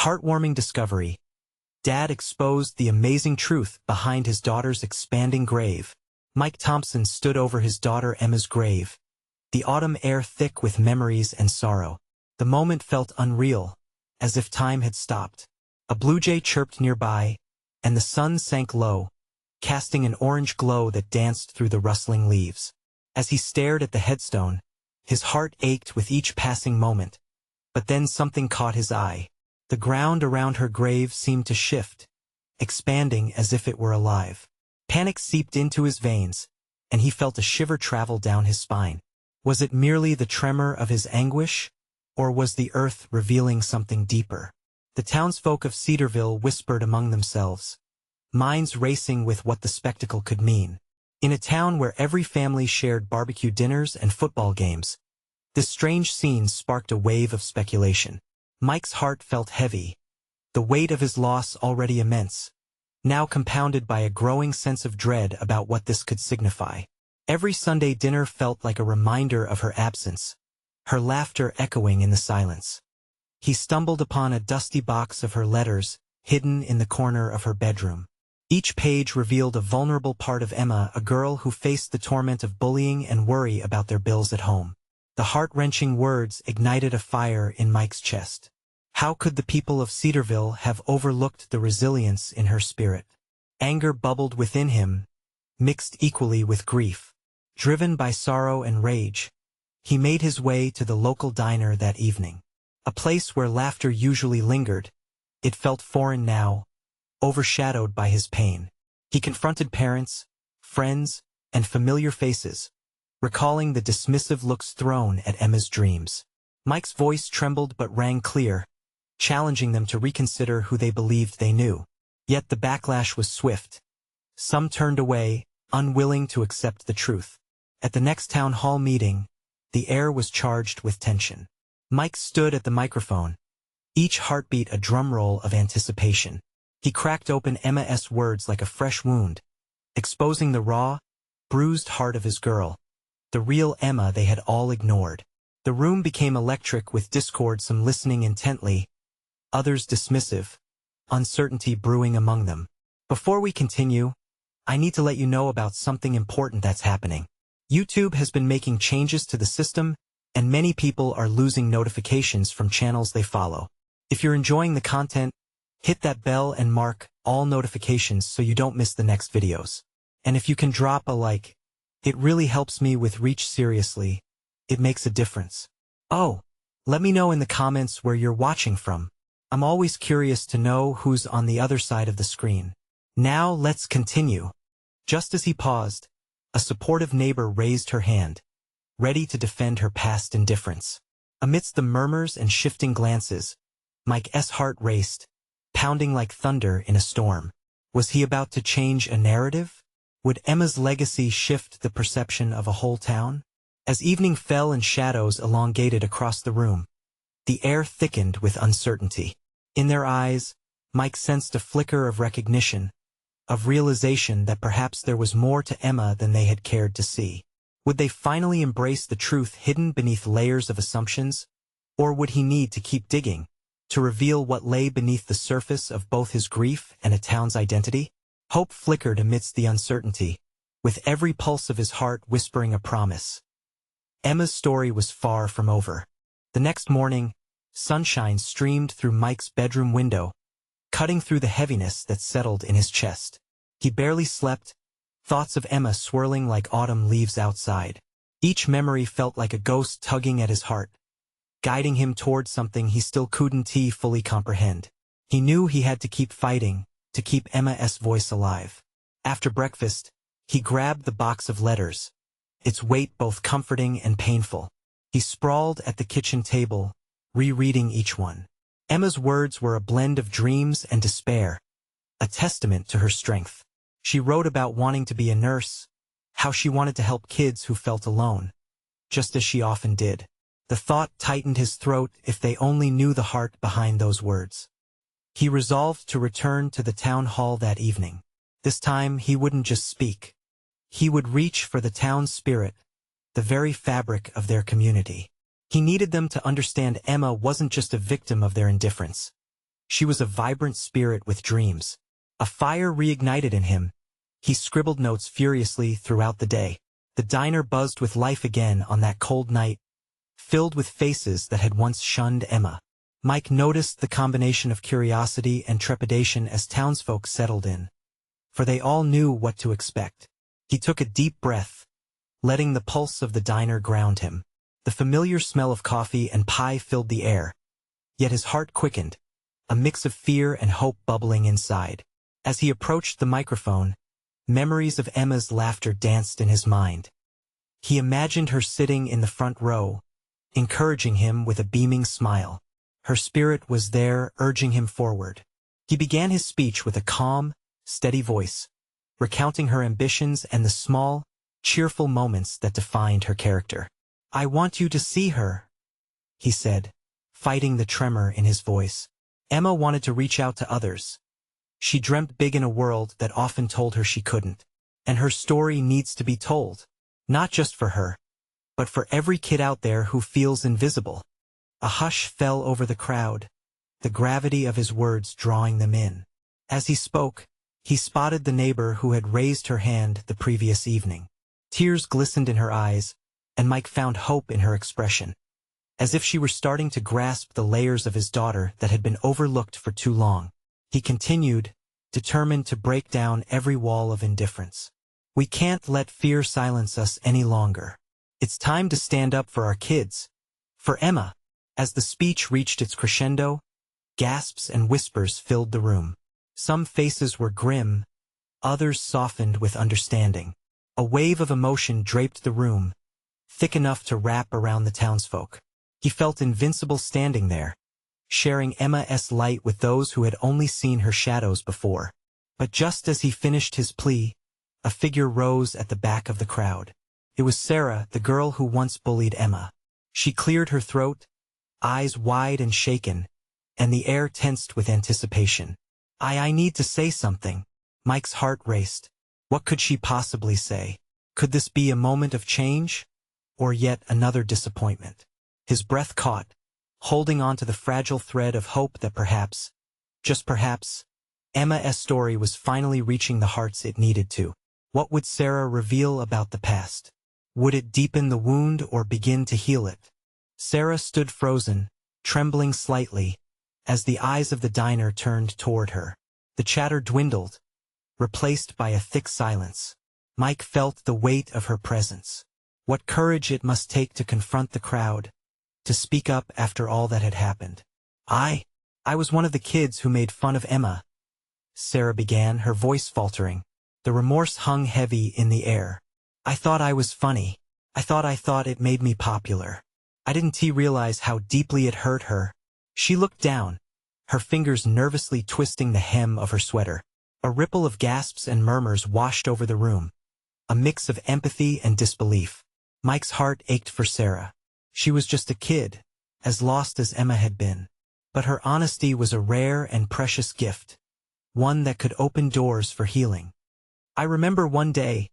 Heartwarming discovery. Dad exposed the amazing truth behind his daughter's expanding grave. Mike Thompson stood over his daughter Emma's grave, the autumn air thick with memories and sorrow. The moment felt unreal, as if time had stopped. A blue jay chirped nearby, and the sun sank low, casting an orange glow that danced through the rustling leaves. As he stared at the headstone, his heart ached with each passing moment. But then something caught his eye. The ground around her grave seemed to shift, expanding as if it were alive. Panic seeped into his veins, and he felt a shiver travel down his spine. Was it merely the tremor of his anguish, or was the earth revealing something deeper? The townsfolk of Cedarville whispered among themselves, minds racing with what the spectacle could mean. In a town where every family shared barbecue dinners and football games, this strange scene sparked a wave of speculation. Mike's heart felt heavy, the weight of his loss already immense, now compounded by a growing sense of dread about what this could signify. Every Sunday dinner felt like a reminder of her absence, her laughter echoing in the silence. He stumbled upon a dusty box of her letters, hidden in the corner of her bedroom. Each page revealed a vulnerable part of Emma, a girl who faced the torment of bullying and worry about their bills at home. The heart-wrenching words ignited a fire in Mike's chest. How could the people of Cedarville have overlooked the resilience in her spirit? Anger bubbled within him, mixed equally with grief. Driven by sorrow and rage, he made his way to the local diner that evening. A place where laughter usually lingered, it felt foreign now, overshadowed by his pain. He confronted parents, friends, and familiar faces, recalling the dismissive looks thrown at Emma's dreams. Mike's voice trembled but rang clear, challenging them to reconsider who they believed they knew. Yet the backlash was swift. Some turned away, unwilling to accept the truth. At the next town hall meeting, the air was charged with tension. Mike stood at the microphone, each heartbeat a drumroll of anticipation. He cracked open Emma's words like a fresh wound, exposing the raw, bruised heart of his girl, the real Emma they had all ignored. The room became electric with discord, some listening intently, others dismissive, uncertainty brewing among them. Before we continue, I need to let you know about something important that's happening. YouTube has been making changes to the system, and many people are losing notifications from channels they follow. If you're enjoying the content, hit that bell and mark all notifications so you don't miss the next videos. And if you can drop a like, it really helps me with reach. Seriously, it makes a difference. Oh, let me know in the comments where you're watching from. I'm always curious to know who's on the other side of the screen. Now let's continue. Just as he paused, a supportive neighbor raised her hand, ready to defend her past indifference. Amidst the murmurs and shifting glances, Mike's heart raced, pounding like thunder in a storm. Was he about to change a narrative? Would Emma's legacy shift the perception of a whole town? As evening fell and shadows elongated across the room, the air thickened with uncertainty. In their eyes, Mike sensed a flicker of recognition, of realization that perhaps there was more to Emma than they had cared to see. Would they finally embrace the truth hidden beneath layers of assumptions? Or would he need to keep digging, to reveal what lay beneath the surface of both his grief and a town's identity? Hope flickered amidst the uncertainty, with every pulse of his heart whispering a promise. Emma's story was far from over. The next morning, sunshine streamed through Mike's bedroom window, cutting through the heaviness that settled in his chest. He barely slept, thoughts of Emma swirling like autumn leaves outside. Each memory felt like a ghost tugging at his heart, guiding him toward something he still couldn't fully comprehend. He knew he had to keep fighting, to keep Emma's voice alive. After breakfast, he grabbed the box of letters, its weight both comforting and painful. He sprawled at the kitchen table, rereading each one. Emma's words were a blend of dreams and despair, a testament to her strength. She wrote about wanting to be a nurse, how she wanted to help kids who felt alone, just as she often did. The thought tightened his throat. If they only knew the heart behind those words. He resolved to return to the town hall that evening. This time he wouldn't just speak. He would reach for the town's spirit, the very fabric of their community. He needed them to understand Emma wasn't just a victim of their indifference. She was a vibrant spirit with dreams. A fire reignited in him. He scribbled notes furiously throughout the day. The diner buzzed with life again on that cold night, filled with faces that had once shunned Emma. Mike noticed the combination of curiosity and trepidation as townsfolk settled in, for they all knew what to expect. He took a deep breath, letting the pulse of the diner ground him. The familiar smell of coffee and pie filled the air, yet his heart quickened, a mix of fear and hope bubbling inside. As he approached the microphone, memories of Emma's laughter danced in his mind. He imagined her sitting in the front row, encouraging him with a beaming smile. Her spirit was there, urging him forward. He began his speech with a calm, steady voice, recounting her ambitions and the small, cheerful moments that defined her character. "I want you to see her," he said, fighting the tremor in his voice. Emma wanted to reach out to others. She dreamt big in a world that often told her she couldn't. And her story needs to be told, not just for her, but for every kid out there who feels invisible. A hush fell over the crowd, the gravity of his words drawing them in. As he spoke, he spotted the neighbor who had raised her hand the previous evening. Tears glistened in her eyes, and Mike found hope in her expression, as if she were starting to grasp the layers of his daughter that had been overlooked for too long. He continued, determined to break down every wall of indifference. "We can't let fear silence us any longer. It's time to stand up for our kids, for Emma." As the speech reached its crescendo, gasps and whispers filled the room. Some faces were grim, others softened with understanding. A wave of emotion draped the room, thick enough to wrap around the townsfolk. He felt invincible standing there, sharing Emma's light with those who had only seen her shadows before. But just as he finished his plea, a figure rose at the back of the crowd. It was Sarah, the girl who once bullied Emma. She cleared her throat, eyes wide and shaken, and the air tensed with anticipation. I need to say something." Mike's heart raced. What could she possibly say? Could this be a moment of change, or yet another disappointment? His breath caught, holding on to the fragile thread of hope that perhaps, just perhaps, Emma's story was finally reaching the hearts it needed to. What would Sarah reveal about the past? Would it deepen the wound or begin to heal it? Sarah stood frozen, trembling slightly, as the eyes of the diner turned toward her. The chatter dwindled, replaced by a thick silence. Mike felt the weight of her presence. What courage it must take to confront the crowd, to speak up after all that had happened. I was one of the kids who made fun of Emma," Sarah began, her voice faltering. The remorse hung heavy in the air. "I thought I was funny. I thought it made me popular. I didn't realize how deeply it hurt her." She looked down, her fingers nervously twisting the hem of her sweater. A ripple of gasps and murmurs washed over the room, a mix of empathy and disbelief. Mike's heart ached for Sarah. She was just a kid, as lost as Emma had been. But her honesty was a rare and precious gift, one that could open doors for healing. "I remember one day,"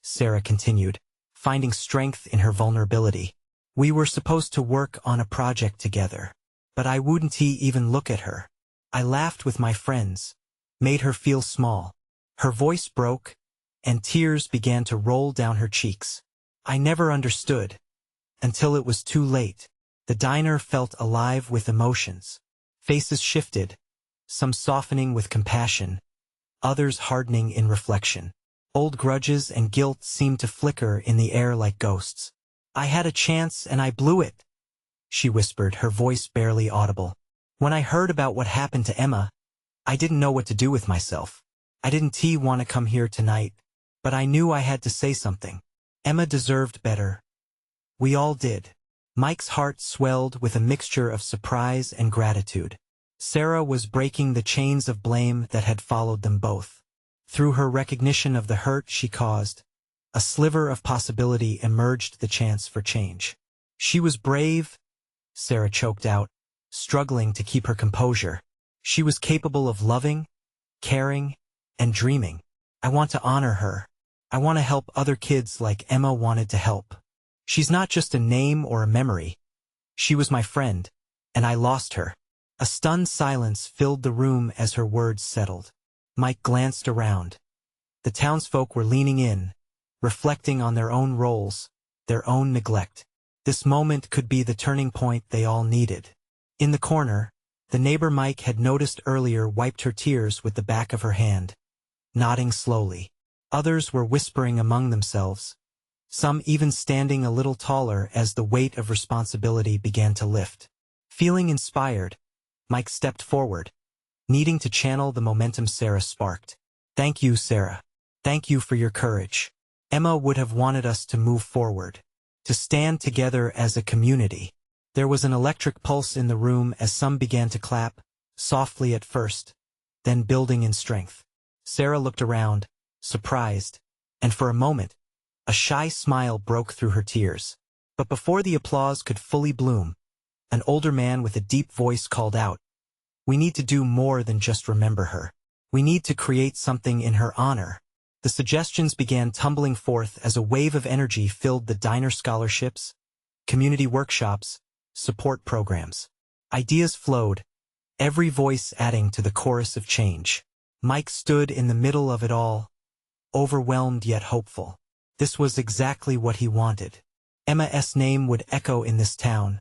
Sarah continued, finding strength in her vulnerability. "We were supposed to work on a project together, but I wouldn't even look at her. I laughed with my friends, made her feel small." Her voice broke, and tears began to roll down her cheeks. "I never understood, until it was too late." The diner felt alive with emotions. Faces shifted, some softening with compassion, others hardening in reflection. Old grudges and guilt seemed to flicker in the air like ghosts. "I had a chance and I blew it," she whispered, her voice barely audible. "When I heard about what happened to Emma, I didn't know what to do with myself. I didn't want to come here tonight, but I knew I had to say something. Emma deserved better. We all did." Mike's heart swelled with a mixture of surprise and gratitude. Sarah was breaking the chains of blame that had followed them both. Through her recognition of the hurt she caused, a sliver of possibility emerged, the chance for change. "She was brave," Sarah choked out, struggling to keep her composure. "She was capable of loving, caring, and dreaming. I want to honor her. I want to help other kids like Emma wanted to help. She's not just a name or a memory. She was my friend, and I lost her. A stunned silence filled the room as her words settled. Mike glanced around. The townsfolk were leaning in, reflecting on their own roles, their own neglect. This moment could be the turning point they all needed. In the corner, the neighbor Mike had noticed earlier wiped her tears with the back of her hand, nodding slowly. Others were whispering among themselves, some even standing a little taller as the weight of responsibility began to lift. Feeling inspired, Mike stepped forward, needing to channel the momentum Sarah sparked. "Thank you, Sarah. Thank you for your courage. Emma would have wanted us to move forward, to stand together as a community." There was an electric pulse in the room as some began to clap, softly at first, then building in strength. Sarah looked around, surprised, and for a moment, a shy smile broke through her tears. But before the applause could fully bloom, an older man with a deep voice called out, "We need to do more than just remember her. We need to create something in her honor." The suggestions began tumbling forth as a wave of energy filled the diner: scholarships, community workshops, support programs. Ideas flowed, every voice adding to the chorus of change. Mike stood in the middle of it all, overwhelmed yet hopeful. This was exactly what he wanted. Emma's name would echo in this town,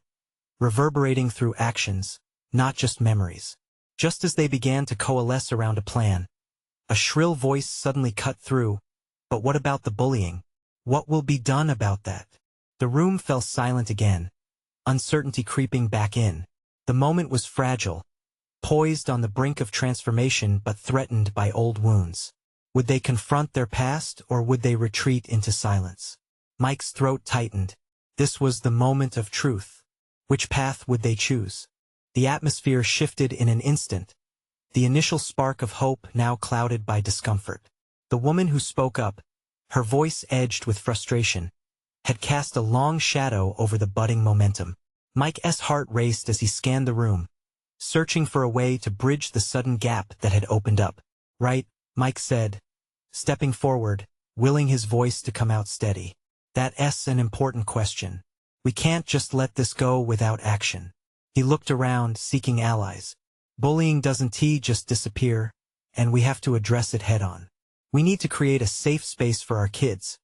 reverberating through actions, not just memories. Just as they began to coalesce around a plan, a shrill voice suddenly cut through. "But what about the bullying? What will be done about that?" The room fell silent again, uncertainty creeping back in. The moment was fragile, poised on the brink of transformation but threatened by old wounds. Would they confront their past or would they retreat into silence? Mike's throat tightened. This was the moment of truth. Which path would they choose? The atmosphere shifted in an instant, the initial spark of hope now clouded by discomfort. The woman who spoke up, her voice edged with frustration, had cast a long shadow over the budding momentum. Mike's heart raced as he scanned the room, searching for a way to bridge the sudden gap that had opened up. "Right," Mike said, stepping forward, willing his voice to come out steady. "That's an important question. We can't just let this go without action." He looked around, seeking allies. Bullying doesn't just disappear, and we have to address it head-on. We need to create a safe space for our kids,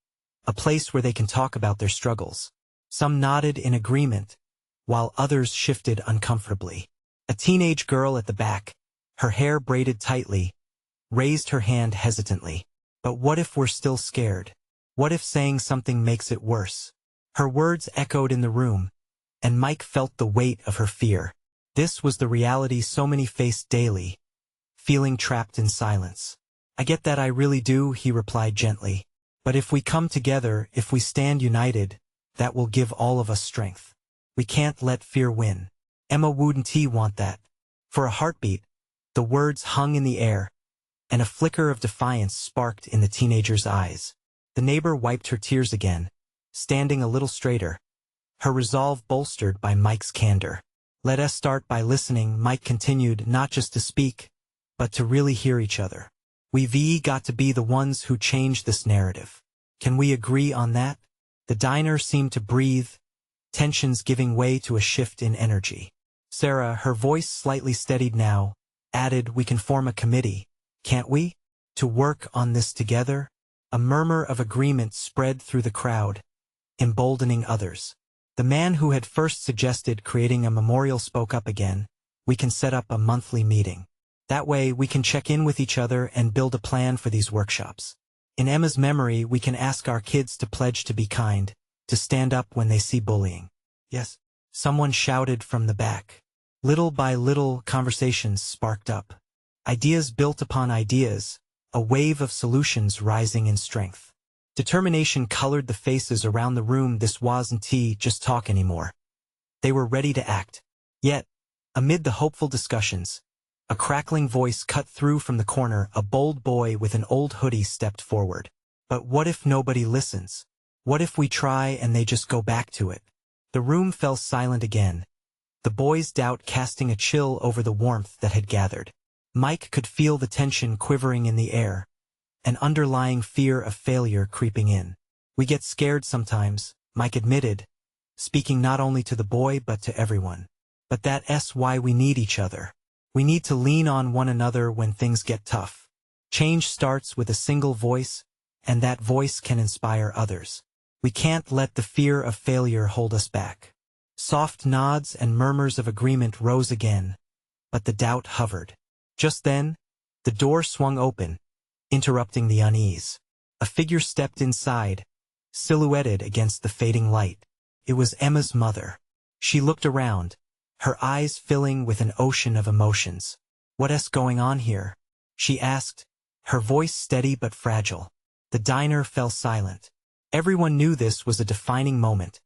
a place where they can talk about their struggles. Some nodded in agreement, while others shifted uncomfortably. A teenage girl at the back, her hair braided tightly, raised her hand hesitantly. "But what if we're still scared? What if saying something makes it worse?" Her words echoed in the room, and Mike felt the weight of her fear. This was the reality so many faced daily, feeling trapped in silence. "I get that, I really do," he replied gently. "But if we come together, if we stand united, that will give all of us strength. We can't let fear win. Emma wouldn't want that." For a heartbeat, the words hung in the air, and a flicker of defiance sparked in the teenager's eyes. The neighbor wiped her tears again, standing a little straighter, her resolve bolstered by Mike's candor. "Let us start by listening," Mike continued, "not just to speak, but to really hear each other. We've got to be the ones who change this narrative. Can we agree on that?" The diner seemed to breathe, tensions giving way to a shift in energy. Sarah, her voice slightly steadied now, added, "We can form a committee, can't we? To work on this together?" A murmur of agreement spread through the crowd, emboldening others. The man who had first suggested creating a memorial spoke up again. "We can set up a monthly meeting. That way we can check in with each other and build a plan for these workshops. In Emma's memory, we can ask our kids to pledge to be kind, to stand up when they see bullying." "Yes," someone shouted from the back. Little by little, conversations sparked up. Ideas built upon ideas, a wave of solutions rising in strength. Determination colored the faces around the room. This wasn't just talk anymore. They were ready to act. Yet, amid the hopeful discussions, a crackling voice cut through from the corner. A bold boy with an old hoodie stepped forward. "But what if nobody listens? What if we try and they just go back to it?" The room fell silent again, the boy's doubt casting a chill over the warmth that had gathered. Mike could feel the tension quivering in the air, an underlying fear of failure creeping in. "We get scared sometimes," Mike admitted, speaking not only to the boy but to everyone. But that's why we need each other. We need to lean on one another when things get tough. Change starts with a single voice, and that voice can inspire others. We can't let the fear of failure hold us back. Soft nods and murmurs of agreement rose again, but the doubt hovered. Just then, the door swung open, interrupting the unease. A figure stepped inside, silhouetted against the fading light. It was Emma's mother. She looked around, her eyes filling with an ocean of emotions. "What's going on here?" she asked, her voice steady but fragile. The diner fell silent. Everyone knew this was a defining moment,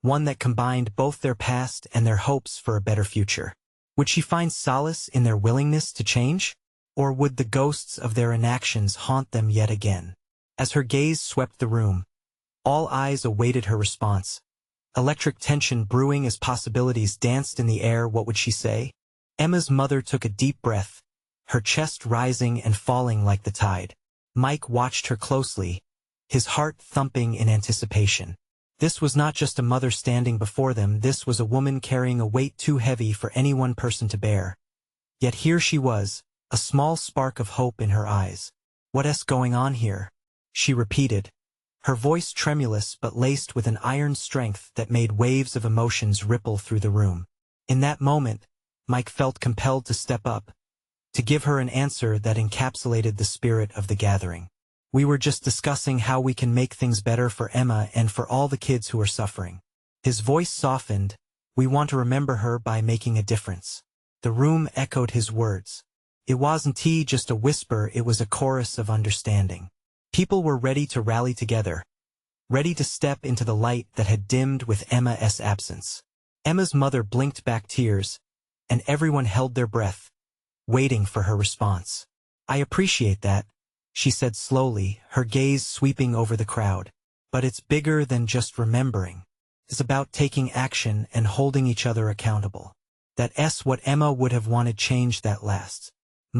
one that combined both their past and their hopes for a better future. Would she find solace in their willingness to change? Or would the ghosts of their inactions haunt them yet again? As her gaze swept the room, all eyes awaited her response. Electric tension brewing as possibilities danced in the air. What would she say? Emma's mother took a deep breath, her chest rising and falling like the tide. Mike watched her closely, his heart thumping in anticipation. This was not just a mother standing before them, this was a woman carrying a weight too heavy for any one person to bear. Yet here she was, a small spark of hope in her eyes. "What's going on here?" she repeated, her voice tremulous but laced with an iron strength that made waves of emotions ripple through the room. In that moment, Mike felt compelled to step up, to give her an answer that encapsulated the spirit of the gathering. "We were just discussing how we can make things better for Emma and for all the kids who are suffering." His voice softened. "We want to remember her by making a difference." The room echoed his words. It wasn't just a whisper, it was a chorus of understanding. People were ready to rally together, ready to step into the light that had dimmed with Emma's absence. Emma's mother blinked back tears, and everyone held their breath, waiting for her response. "I appreciate that," she said slowly, her gaze sweeping over the crowd. "But it's bigger than just remembering. It's about taking action and holding each other accountable. That's what Emma would have wanted change that lasts."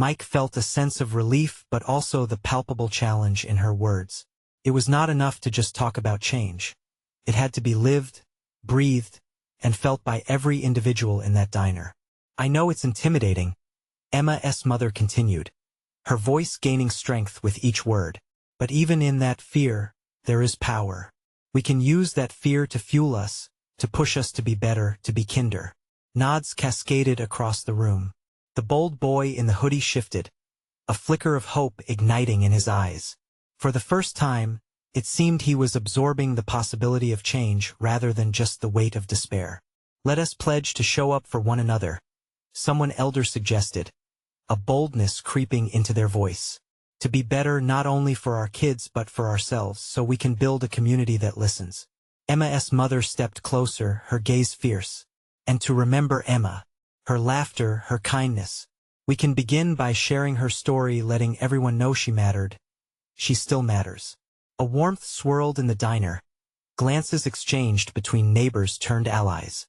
Mike felt a sense of relief but also the palpable challenge in her words. It was not enough to just talk about change. It had to be lived, breathed, and felt by every individual in that diner. "I know it's intimidating," Emma's mother continued, her voice gaining strength with each word. "But even in that fear, there is power. We can use that fear to fuel us, to push us to be better, to be kinder." Nods cascaded across the room. The bold boy in the hoodie shifted, a flicker of hope igniting in his eyes. For the first time, it seemed he was absorbing the possibility of change rather than just the weight of despair. "Let us pledge to show up for one another," someone elder suggested, a boldness creeping into their voice. "To be better not only for our kids but for ourselves, so we can build a community that listens." Emma's mother stepped closer, her gaze fierce. "And to remember Emma, her laughter, her kindness. We can begin by sharing her story, letting everyone know she mattered. She still matters." A warmth swirled in the diner. Glances exchanged between neighbors turned allies.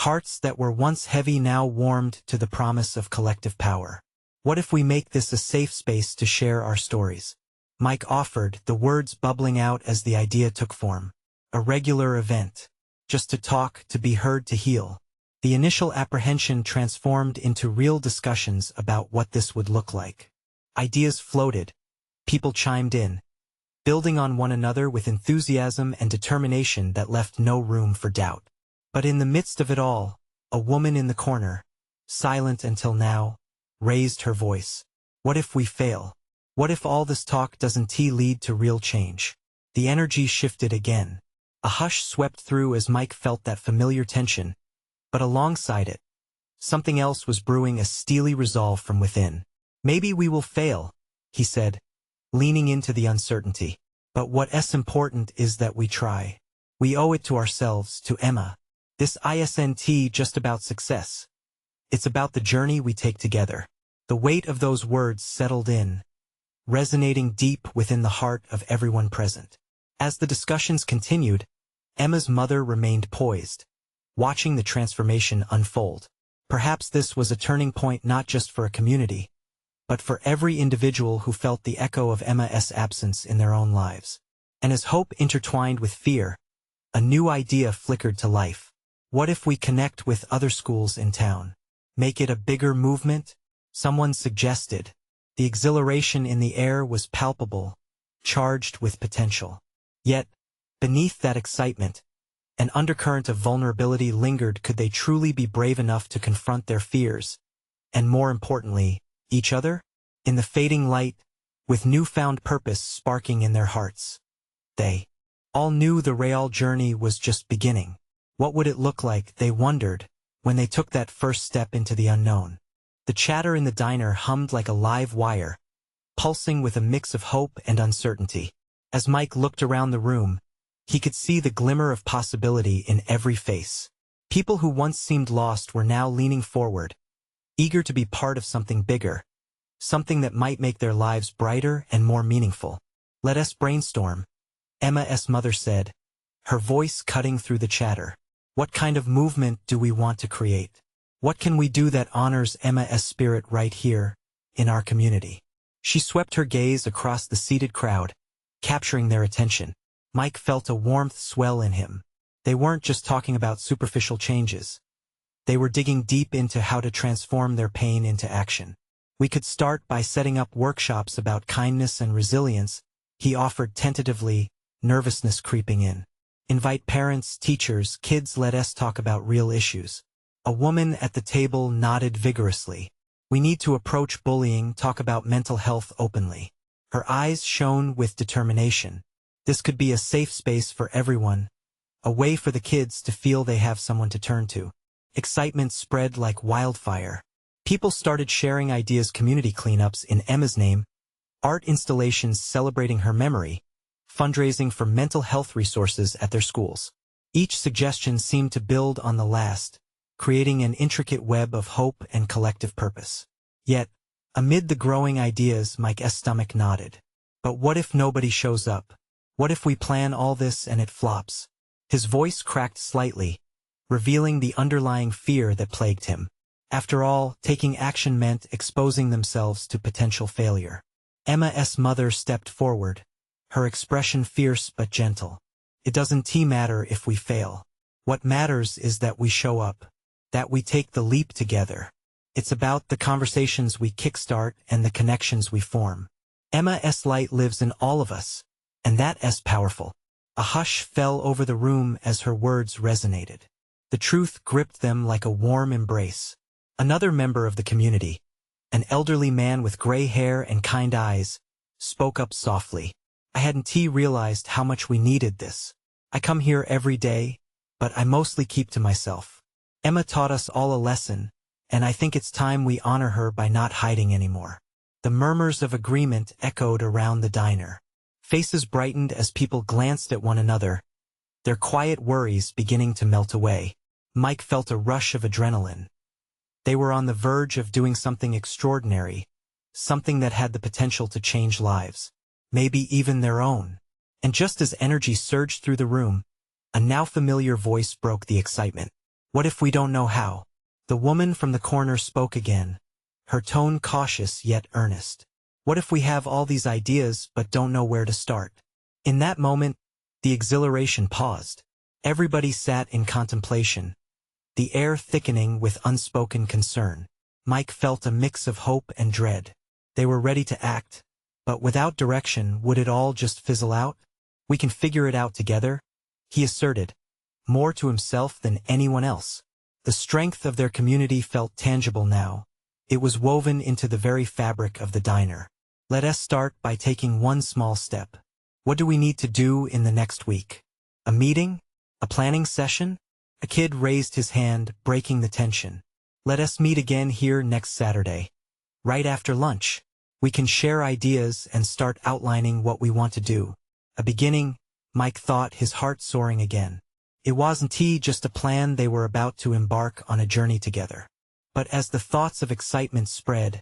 Hearts that were once heavy now warmed to the promise of collective power. "What if we make this a safe space to share our stories?" Mike offered, the words bubbling out as the idea took form. "A regular event. Just to talk, to be heard, to heal." The initial apprehension transformed into real discussions about what this would look like. Ideas floated. People chimed in, building on one another with enthusiasm and determination that left no room for doubt. But in the midst of it all, a woman in the corner, silent until now, raised her voice. "What if we fail? What if all this talk doesn't lead to real change?" The energy shifted again. A hush swept through as Mike felt that familiar tension. But alongside it, something else was brewing, a steely resolve from within. "Maybe we will fail," he said, leaning into the uncertainty. "But what's important is that we try. We owe it to ourselves, to Emma. This isn't just about success. It's about the journey we take together." The weight of those words settled in, resonating deep within the heart of everyone present. As the discussions continued, Emma's mother remained poised, watching the transformation unfold. Perhaps this was a turning point not just for a community, but for every individual who felt the echo of Emma's absence in their own lives. And as hope intertwined with fear, a new idea flickered to life. What if we connect with other schools in town? Make it a bigger movement? Someone suggested. The exhilaration in the air was palpable, charged with potential. Yet, beneath that excitement, an undercurrent of vulnerability lingered. Could they truly be brave enough to confront their fears? And more importantly, each other? In the fading light, with newfound purpose sparking in their hearts. They all knew the real journey was just beginning. What would it look like, they wondered, when they took that first step into the unknown? The chatter in the diner hummed like a live wire, pulsing with a mix of hope and uncertainty. As Mike looked around the room, he could see the glimmer of possibility in every face. People who once seemed lost were now leaning forward, eager to be part of something bigger, something that might make their lives brighter and more meaningful. Let us brainstorm, Emma's mother said, her voice cutting through the chatter. What kind of movement do we want to create? What can we do that honors Emma's spirit right here, in our community? She swept her gaze across the seated crowd, capturing their attention. Mike felt a warmth swell in him. They weren't just talking about superficial changes. They were digging deep into how to transform their pain into action. We could start by setting up workshops about kindness and resilience, he offered tentatively, nervousness creeping in. Invite parents, teachers, kids. Let us talk about real issues. A woman at the table nodded vigorously. We need to approach bullying, talk about mental health openly. Her eyes shone with determination. This could be a safe space for everyone, a way for the kids to feel they have someone to turn to. Excitement spread like wildfire. People started sharing ideas: community cleanups in Emma's name, art installations celebrating her memory, fundraising for mental health resources at their schools. Each suggestion seemed to build on the last, creating an intricate web of hope and collective purpose. Yet, amid the growing ideas, Mike's stomach nodded. But what if nobody shows up? What if we plan all this and it flops? His voice cracked slightly, revealing the underlying fear that plagued him. After all, taking action meant exposing themselves to potential failure. Emma's mother stepped forward, her expression fierce but gentle. It doesn't matter if we fail. What matters is that we show up, that we take the leap together. It's about the conversations we kickstart and the connections we form. Emma's light lives in all of us, and that's powerful. A hush fell over the room as her words resonated. The truth gripped them like a warm embrace. Another member of the community, an elderly man with gray hair and kind eyes, spoke up softly. I hadn't realized how much we needed this. I come here every day, but I mostly keep to myself. Emma taught us all a lesson, and I think it's time we honor her by not hiding anymore. The murmurs of agreement echoed around the diner. Faces brightened as people glanced at one another, their quiet worries beginning to melt away. Mike felt a rush of adrenaline. They were on the verge of doing something extraordinary, something that had the potential to change lives, maybe even their own. And just as energy surged through the room, a now familiar voice broke the excitement. What if we don't know how? The woman from the corner spoke again, her tone cautious yet earnest. What if we have all these ideas but don't know where to start? In that moment, the exhilaration paused. Everybody sat in contemplation, the air thickening with unspoken concern. Mike felt a mix of hope and dread. They were ready to act, but without direction, would it all just fizzle out? We can figure it out together, he asserted, more to himself than anyone else. The strength of their community felt tangible now. It was woven into the very fabric of the diner. Let us start by taking one small step. What do we need to do in the next week? A meeting? A planning session? A kid raised his hand, breaking the tension. Let us meet again here next Saturday. Right after lunch. We can share ideas and start outlining what we want to do. A beginning, Mike thought, his heart soaring again. It wasn't just a plan, they were about to embark on a journey together. But as the thoughts of excitement spread,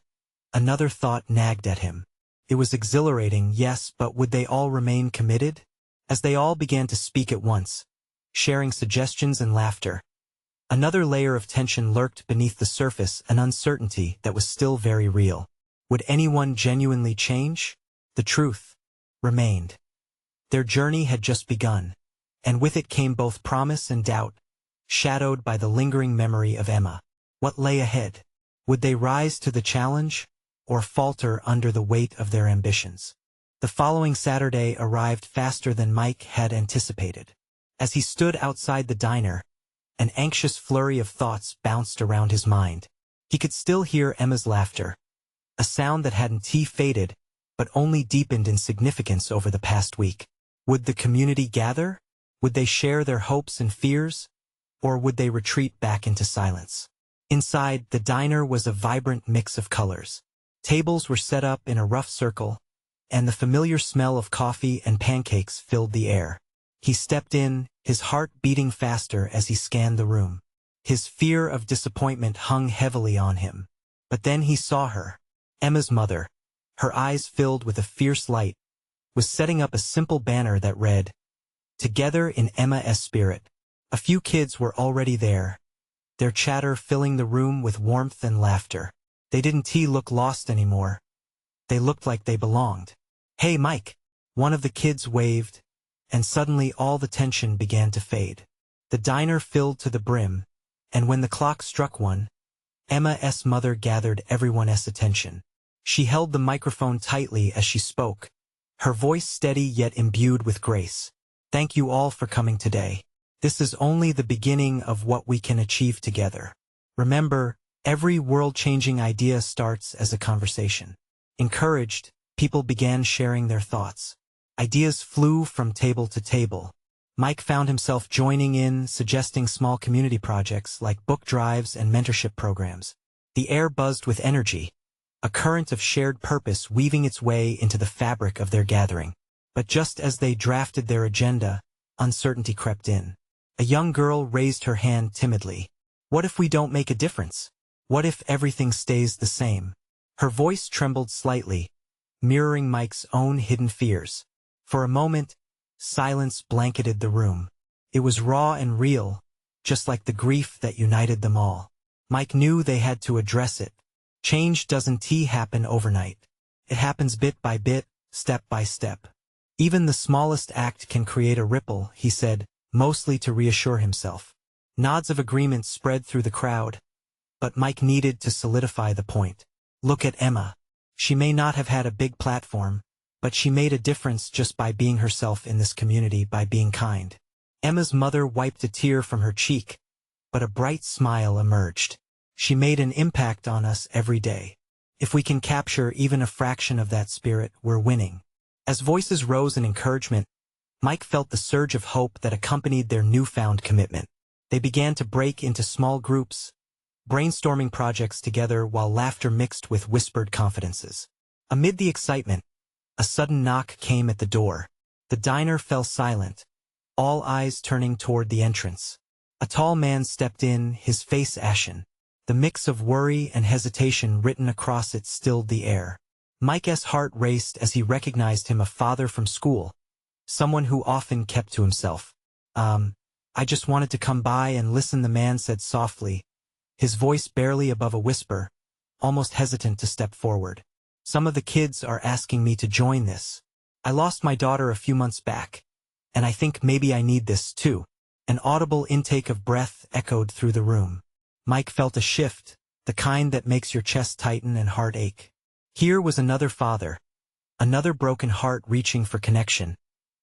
another thought nagged at him. It was exhilarating, yes, but would they all remain committed? As they all began to speak at once, sharing suggestions and laughter, another layer of tension lurked beneath the surface, an uncertainty that was still very real. Would anyone genuinely change? The truth remained. Their journey had just begun, and with it came both promise and doubt, shadowed by the lingering memory of Emma. What lay ahead? Would they rise to the challenge, or falter under the weight of their ambitions? The following Saturday arrived faster than Mike had anticipated. As he stood outside the diner, an anxious flurry of thoughts bounced around his mind. He could still hear Emma's laughter, a sound that hadn't faded, but only deepened in significance over the past week. Would the community gather? Would they share their hopes and fears? Or would they retreat back into silence? Inside, the diner was a vibrant mix of colors. Tables were set up in a rough circle, and the familiar smell of coffee and pancakes filled the air. He stepped in, his heart beating faster as he scanned the room. His fear of disappointment hung heavily on him. But then he saw her. Emma's mother, her eyes filled with a fierce light, was setting up a simple banner that read, "Together in Emma's spirit." A few kids were already there, their chatter filling the room with warmth and laughter. They didn't look lost anymore. They looked like they belonged. "Hey, Mike!" One of the kids waved, and suddenly all the tension began to fade. The diner filled to the brim, and when the clock struck 1, Emma's mother gathered everyone's attention. She held the microphone tightly as she spoke, her voice steady yet imbued with grace. "Thank you all for coming today. This is only the beginning of what we can achieve together. Remember, every world-changing idea starts as a conversation." Encouraged, people began sharing their thoughts. Ideas flew from table to table. Mike found himself joining in, suggesting small community projects like book drives and mentorship programs. The air buzzed with energy, a current of shared purpose weaving its way into the fabric of their gathering. But just as they drafted their agenda, uncertainty crept in. A young girl raised her hand timidly. "What if we don't make a difference? What if everything stays the same?" Her voice trembled slightly, mirroring Mike's own hidden fears. For a moment, silence blanketed the room. It was raw and real, just like the grief that united them all. Mike knew they had to address it. Change doesn't happen overnight. It happens bit by bit, step by step. Even the smallest act can create a ripple, he said, mostly to reassure himself. Nods of agreement spread through the crowd, but Mike needed to solidify the point. "Look at Emma. She may not have had a big platform, but she made a difference just by being herself in this community, by being kind." Emma's mother wiped a tear from her cheek, but a bright smile emerged. "She made an impact on us every day. If we can capture even a fraction of that spirit, we're winning." As voices rose in encouragement, Mike felt the surge of hope that accompanied their newfound commitment. They began to break into small groups, brainstorming projects together while laughter mixed with whispered confidences. Amid the excitement, a sudden knock came at the door. The diner fell silent, all eyes turning toward the entrance. A tall man stepped in, his face ashen. The mix of worry and hesitation written across it stilled the air. Mike's heart raced as he recognized him, a father from school, someone who often kept to himself. I just wanted to come by and listen," the man said softly, his voice barely above a whisper, almost hesitant to step forward. "Some of the kids are asking me to join this. I lost my daughter a few months back, and I think maybe I need this too." An audible intake of breath echoed through the room. Mike felt a shift, the kind that makes your chest tighten and heart ache. Here was another father, another broken heart reaching for connection,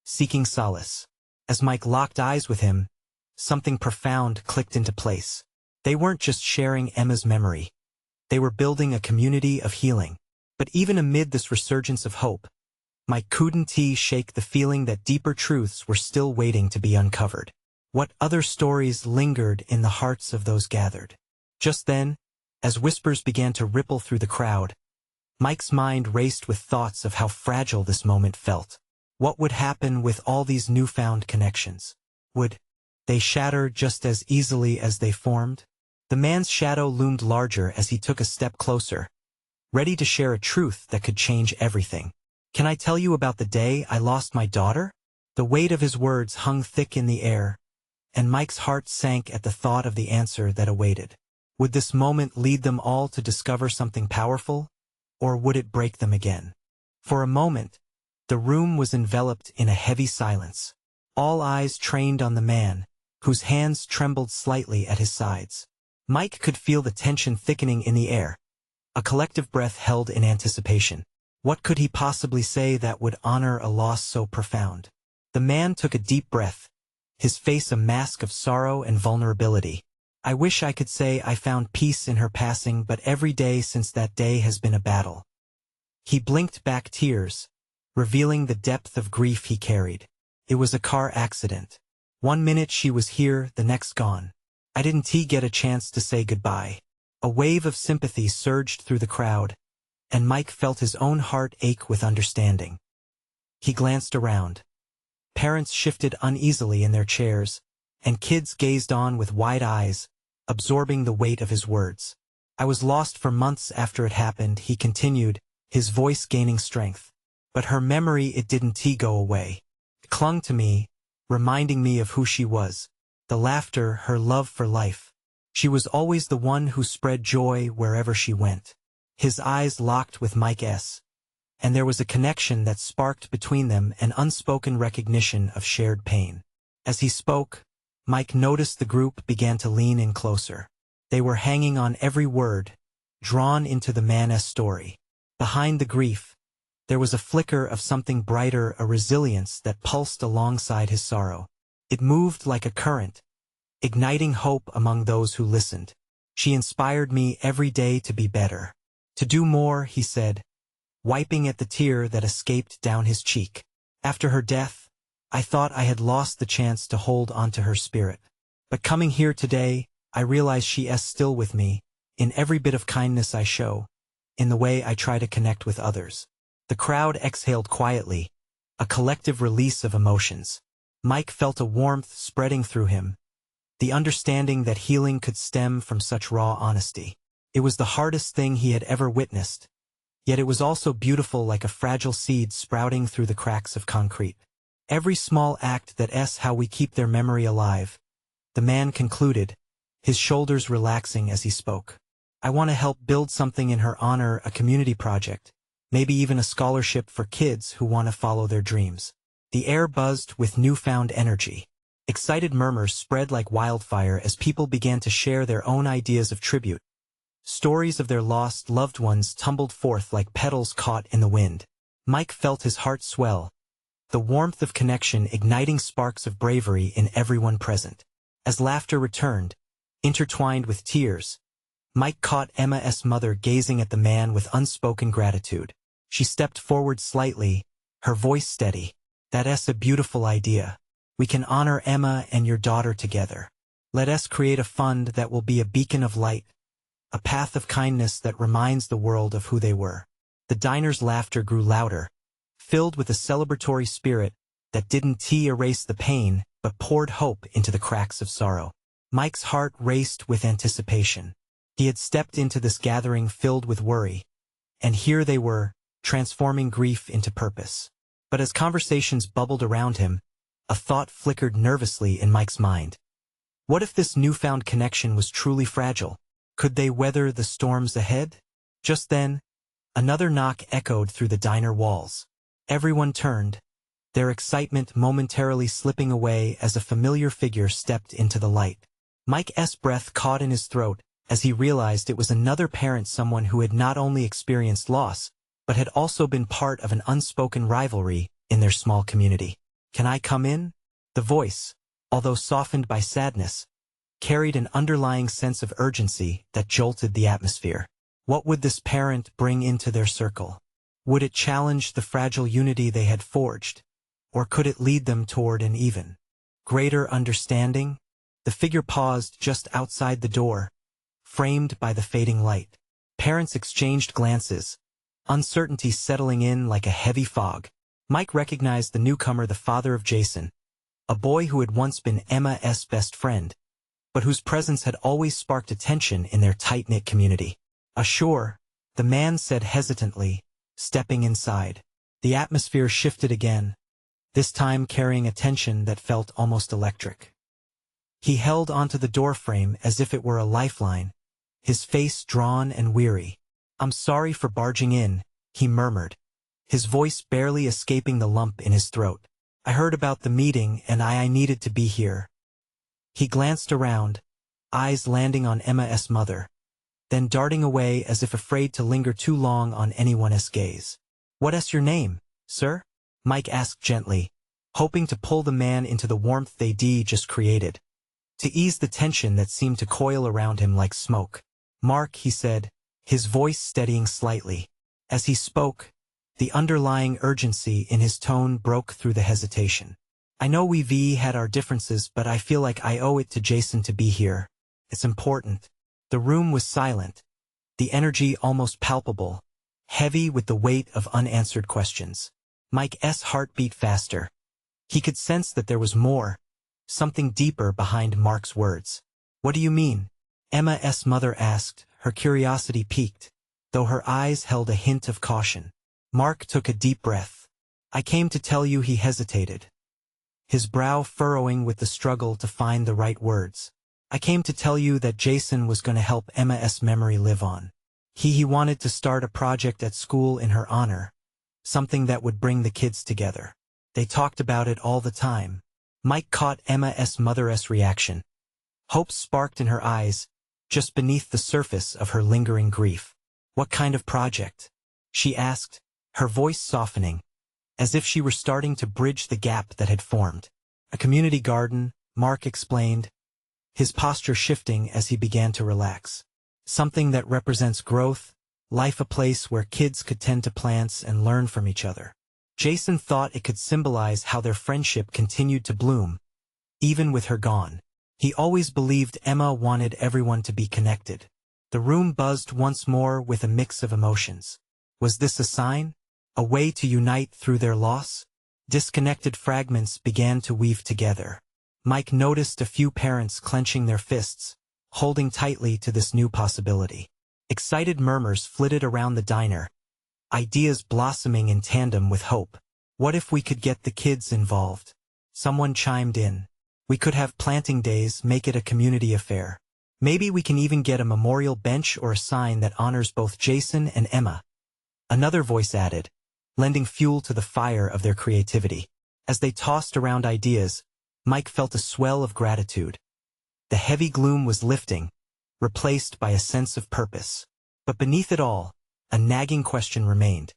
seeking solace. As Mike locked eyes with him, something profound clicked into place. They weren't just sharing Emma's memory. They were building a community of healing. But even amid this resurgence of hope, Mike couldn't shake the feeling that deeper truths were still waiting to be uncovered. What other stories lingered in the hearts of those gathered? Just then, as whispers began to ripple through the crowd, Mike's mind raced with thoughts of how fragile this moment felt. What would happen with all these newfound connections? Would they shatter just as easily as they formed? The man's shadow loomed larger as he took a step closer, ready to share a truth that could change everything. "Can I tell you about the day I lost my daughter?" The weight of his words hung thick in the air, and Mike's heart sank at the thought of the answer that awaited. Would this moment lead them all to discover something powerful, or would it break them again? For a moment, the room was enveloped in a heavy silence. All eyes trained on the man, whose hands trembled slightly at his sides. Mike could feel the tension thickening in the air, a collective breath held in anticipation. What could he possibly say that would honor a loss so profound? The man took a deep breath, his face a mask of sorrow and vulnerability. I wish I could say I found peace in her passing, but every day since that day has been a battle. He blinked back tears, revealing the depth of grief he carried. It was a car accident. 1 minute she was here, the next gone. I didn't get a chance to say goodbye. A wave of sympathy surged through the crowd, and Mike felt his own heart ache with understanding. He glanced around. Parents shifted uneasily in their chairs, and kids gazed on with wide eyes, absorbing the weight of his words. I was lost for months after it happened, he continued, his voice gaining strength. But her memory, it didn't go away. It clung to me, reminding me of who she was, the laughter, her love for life. She was always the one who spread joy wherever she went. His eyes locked with Mike's, and there was a connection that sparked between them, an unspoken recognition of shared pain. As he spoke, Mike noticed the group began to lean in closer. They were hanging on every word, drawn into the man's story. Behind the grief, there was a flicker of something brighter, a resilience that pulsed alongside his sorrow. It moved like a current, igniting hope among those who listened. She inspired me every day to be better. To do more, he said, wiping at the tear that escaped down his cheek. After her death, I thought I had lost the chance to hold onto her spirit. But coming here today, I realize she is still with me, in every bit of kindness I show, in the way I try to connect with others. The crowd exhaled quietly, a collective release of emotions. Mike felt a warmth spreading through him, the understanding that healing could stem from such raw honesty. It was the hardest thing he had ever witnessed, yet it was also beautiful, like a fragile seed sprouting through the cracks of concrete. Every small act that's how we keep their memory alive, the man concluded, his shoulders relaxing as he spoke. I want to help build something in her honor, a community project, maybe even a scholarship for kids who want to follow their dreams. The air buzzed with newfound energy. Excited murmurs spread like wildfire as people began to share their own ideas of tribute. Stories of their lost loved ones tumbled forth like petals caught in the wind. Mike felt his heart swell, the warmth of connection igniting sparks of bravery in everyone present. As laughter returned, intertwined with tears, Mike caught Emma's mother gazing at the man with unspoken gratitude. She stepped forward slightly, her voice steady. That's a beautiful idea. We can honor Emma and your daughter together. Let us create a fund that will be a beacon of light, a path of kindness that reminds the world of who they were. The diner's laughter grew louder, filled with a celebratory spirit that didn't erase the pain but poured hope into the cracks of sorrow. Mike's heart raced with anticipation. He had stepped into this gathering filled with worry, and here they were, transforming grief into purpose. But as conversations bubbled around him, a thought flickered nervously in Mike's mind. What if this newfound connection was truly fragile? Could they weather the storms ahead? Just then, another knock echoed through the diner walls. Everyone turned, their excitement momentarily slipping away as a familiar figure stepped into the light. Mike's breath caught in his throat as he realized it was another parent, someone who had not only experienced loss, but had also been part of an unspoken rivalry in their small community. Can I come in? The voice, although softened by sadness, carried an underlying sense of urgency that jolted the atmosphere. What would this parent bring into their circle? Would it challenge the fragile unity they had forged, or could it lead them toward an even greater understanding? The figure paused just outside the door, framed by the fading light. Parents exchanged glances, uncertainty settling in like a heavy fog. Mike recognized the newcomer, the father of Jason, a boy who had once been Emma's best friend, but whose presence had always sparked attention in their tight-knit community. Sure, the man said hesitantly, stepping inside. The atmosphere shifted again, this time carrying a tension that felt almost electric. He held onto the doorframe as if it were a lifeline, his face drawn and weary. I'm sorry for barging in, he murmured, his voice barely escaping the lump in his throat. I heard about the meeting and I needed to be here. He glanced around, eyes landing on Emma's mother, then darting away as if afraid to linger too long on anyone's gaze. "What's your name, sir?" Mike asked gently, hoping to pull the man into the warmth they'd just created, to ease the tension that seemed to coil around him like smoke. "Mark," he said, his voice steadying slightly. As he spoke, the underlying urgency in his tone broke through the hesitation. "I know we've had our differences, but I feel like I owe it to Jason to be here. It's important." The room was silent, the energy almost palpable, heavy with the weight of unanswered questions. Mike's heart beat faster. He could sense that there was more, something deeper behind Mark's words. "What do you mean?" Emma's mother asked, her curiosity piqued, though her eyes held a hint of caution. Mark took a deep breath. "I came to tell you." He hesitated, his brow furrowing with the struggle to find the right words. "I came to tell you that Jason was going to help Emma's memory live on. He wanted to start a project at school in her honor, something that would bring the kids together. They talked about it all the time." Mike caught Emma's mother's reaction. Hope sparked in her eyes, just beneath the surface of her lingering grief. "What kind of project?" she asked, her voice softening, as if she were starting to bridge the gap that had formed. "A community garden," Mark explained, his posture shifting as he began to relax. "Something that represents growth, life, a place where kids could tend to plants and learn from each other." Jason thought it could symbolize how their friendship continued to bloom, even with her gone. He always believed Emma wanted everyone to be connected. The room buzzed once more with a mix of emotions. Was this a sign? A way to unite through their loss? Disconnected fragments began to weave together. Mike noticed a few parents clenching their fists, holding tightly to this new possibility. Excited murmurs flitted around the diner, ideas blossoming in tandem with hope. "What if we could get the kids involved?" Someone chimed in. "We could have planting days, make it a community affair. Maybe we can even get a memorial bench or a sign that honors both Jason and Emma." Another voice added, lending fuel to the fire of their creativity. As they tossed around ideas, Mike felt a swell of gratitude. The heavy gloom was lifting, replaced by a sense of purpose. But beneath it all, a nagging question remained.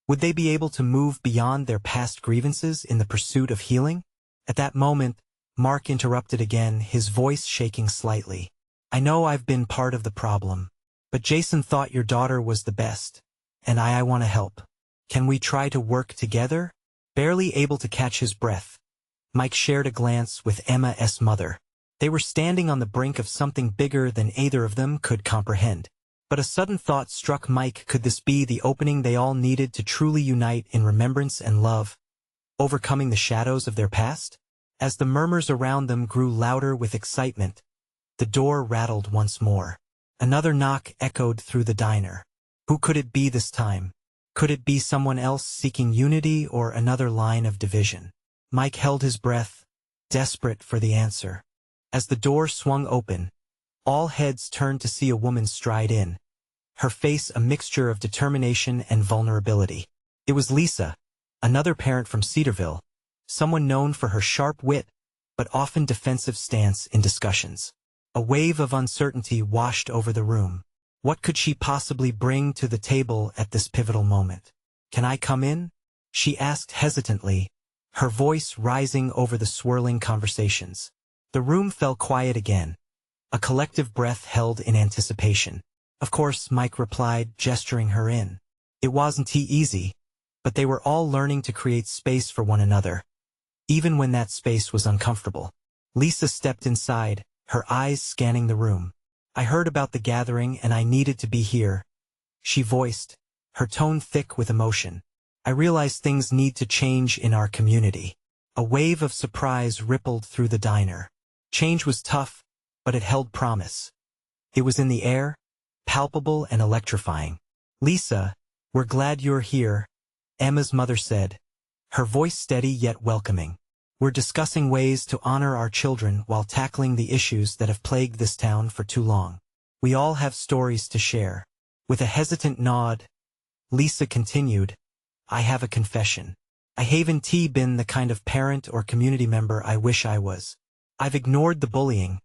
Would they be able to move beyond their past grievances in the pursuit of healing? At that moment, Mark interrupted again, his voice shaking slightly. "I know I've been part of the problem, but Jason thought your daughter was the best, and I want to help. Can we try to work together?" Barely able to catch his breath, Mike shared a glance with Emma's mother. They were standing on the brink of something bigger than either of them could comprehend. But a sudden thought struck Mike. Could this be the opening they all needed to truly unite in remembrance and love, overcoming the shadows of their past? As the murmurs around them grew louder with excitement, the door rattled once more. Another knock echoed through the diner. Who could it be this time? Could it be someone else seeking unity or another line of division? Mike held his breath, desperate for the answer. As the door swung open, all heads turned to see a woman stride in, her face a mixture of determination and vulnerability. It was Lisa, another parent from Cedarville, someone known for her sharp wit, but often defensive stance in discussions. A wave of uncertainty washed over the room. What could she possibly bring to the table at this pivotal moment? "Can I come in?" she asked hesitantly, her voice rising over the swirling conversations. The room fell quiet again, a collective breath held in anticipation. "Of course," Mike replied, gesturing her in. It wasn't easy, but they were all learning to create space for one another, even when that space was uncomfortable. Lisa stepped inside, her eyes scanning the room. "I heard about the gathering and I needed to be here," she voiced, her tone thick with emotion. "I realize things need to change in our community." A wave of surprise rippled through the diner. Change was tough, but it held promise. It was in the air, palpable and electrifying. "Lisa, we're glad you're here," Emma's mother said, her voice steady yet welcoming. "We're discussing ways to honor our children while tackling the issues that have plagued this town for too long. We all have stories to share." With a hesitant nod, Lisa continued, "I have a confession. I haven't been the kind of parent or community member I wish I was. I've ignored the bullying,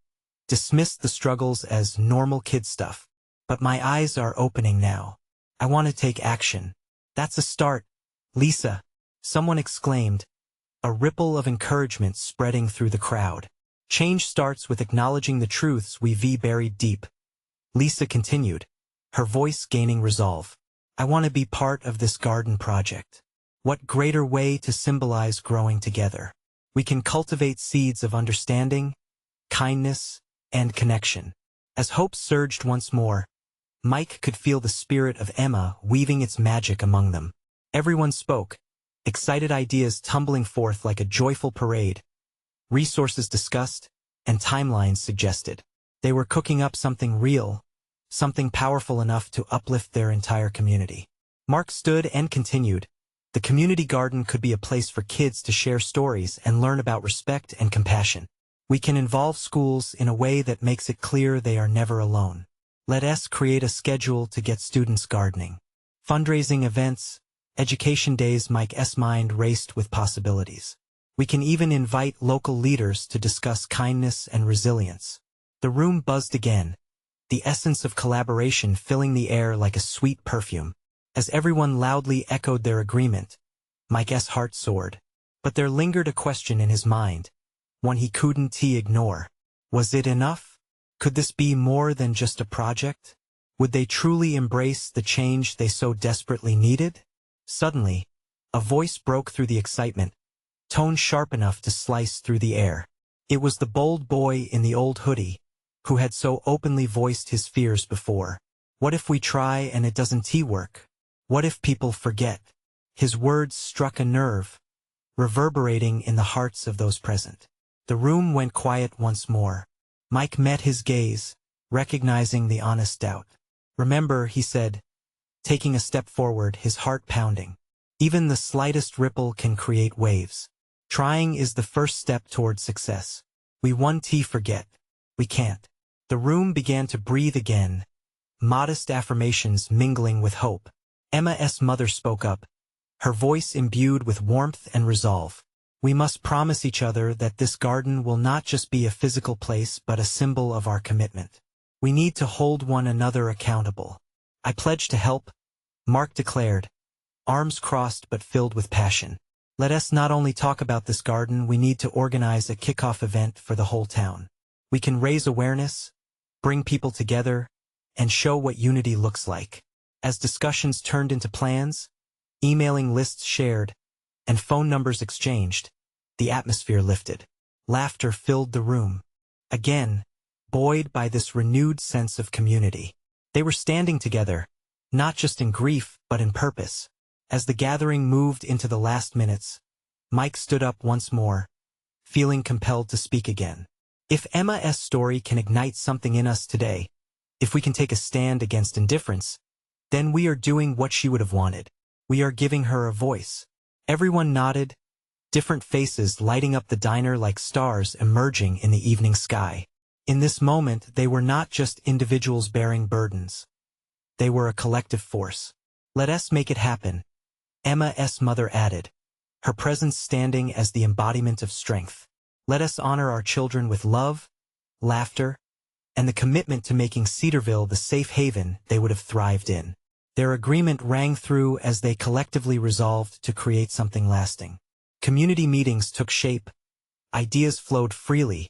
dismissed the struggles as normal kid stuff. But my eyes are opening now. I want to take action. That's a start, Lisa, someone exclaimed, a ripple of encouragement spreading through the crowd. Change starts with acknowledging the truths we've buried deep. Lisa continued, her voice gaining resolve. I want to be part of this garden project. What greater way to symbolize growing together? We can cultivate seeds of understanding, kindness, and connection. As hope surged once more, Mike could feel the spirit of Emma weaving its magic among them. Everyone spoke, excited ideas tumbling forth like a joyful parade, resources discussed, and timelines suggested. They were cooking up something real, something powerful enough to uplift their entire community. Mark stood and continued, the community garden could be a place for kids to share stories and learn about respect and compassion. We can involve schools in a way that makes it clear they are never alone. Let us create a schedule to get students gardening. Fundraising events, education days. Mike's mind raced with possibilities. We can even invite local leaders to discuss kindness and resilience. The room buzzed again, the essence of collaboration filling the air like a sweet perfume. As everyone loudly echoed their agreement, Mike's heart soared. But there lingered a question in his mind, one he couldn't ignore. Was it enough? Could this be more than just a project? Would they truly embrace the change they so desperately needed? Suddenly, a voice broke through the excitement, tone sharp enough to slice through the air. It was the bold boy in the old hoodie, who had so openly voiced his fears before. What if we try and it doesn't work? What if people forget? His words struck a nerve, reverberating in the hearts of those present. The room went quiet once more. Mike met his gaze, recognizing the honest doubt. Remember, he said, taking a step forward, his heart pounding. Even the slightest ripple can create waves. Trying is the first step toward success. We won't forget. We can't. The room began to breathe again, modest affirmations mingling with hope. Emma's mother spoke up, her voice imbued with warmth and resolve. We must promise each other that this garden will not just be a physical place but a symbol of our commitment. We need to hold one another accountable. I pledge to help, Mark declared, arms crossed but filled with passion. Let us not only talk about this garden, we need to organize a kickoff event for the whole town. We can raise awareness, bring people together, and show what unity looks like. As discussions turned into plans, emailing lists shared, and phone numbers exchanged, the atmosphere lifted. Laughter filled the room. Again, buoyed by this renewed sense of community. They were standing together, not just in grief but in purpose. As the gathering moved into the last minutes, Mike stood up once more, feeling compelled to speak again. If Emma's story can ignite something in us today, if we can take a stand against indifference, then we are doing what she would have wanted. We are giving her a voice. Everyone nodded, different faces lighting up the diner like stars emerging in the evening sky. In this moment, they were not just individuals bearing burdens. They were a collective force. Let us make it happen, Emma's mother added, her presence standing as the embodiment of strength. Let us honor our children with love, laughter, and the commitment to making Cedarville the safe haven they would have thrived in. Their agreement rang through as they collectively resolved to create something lasting. Community meetings took shape, ideas flowed freely,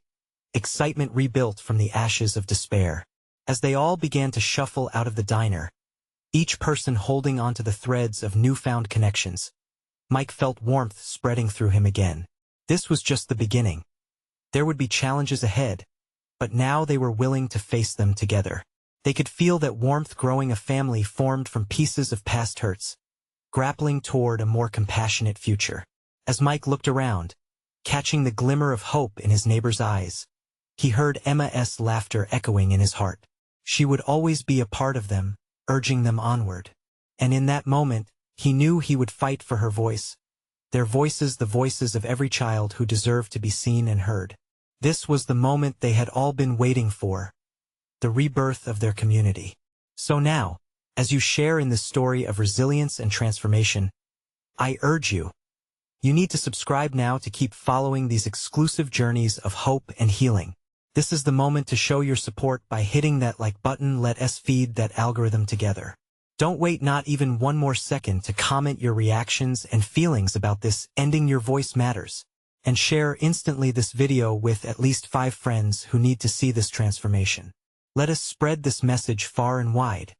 excitement rebuilt from the ashes of despair. As they all began to shuffle out of the diner, each person holding onto the threads of newfound connections, Mike felt warmth spreading through him again. This was just the beginning. There would be challenges ahead, but now they were willing to face them together. They could feel that warmth growing, a family formed from pieces of past hurts, grappling toward a more compassionate future. As Mike looked around, catching the glimmer of hope in his neighbor's eyes, he heard Emma's laughter echoing in his heart. She would always be a part of them, urging them onward. And in that moment, he knew he would fight for her voice, their voices, the voices of every child who deserved to be seen and heard. This was the moment they had all been waiting for, the rebirth of their community. So now, as you share in this story of resilience and transformation, I urge you, You need to subscribe now to keep following these exclusive journeys of hope and healing. This is the moment to show your support by hitting that like button. Let us feed that algorithm together. Don't wait not even one more second to comment your reactions and feelings about this. Ending your voice matters. And share instantly this video with at least 5 friends who need to see this transformation. Let us spread this message far and wide.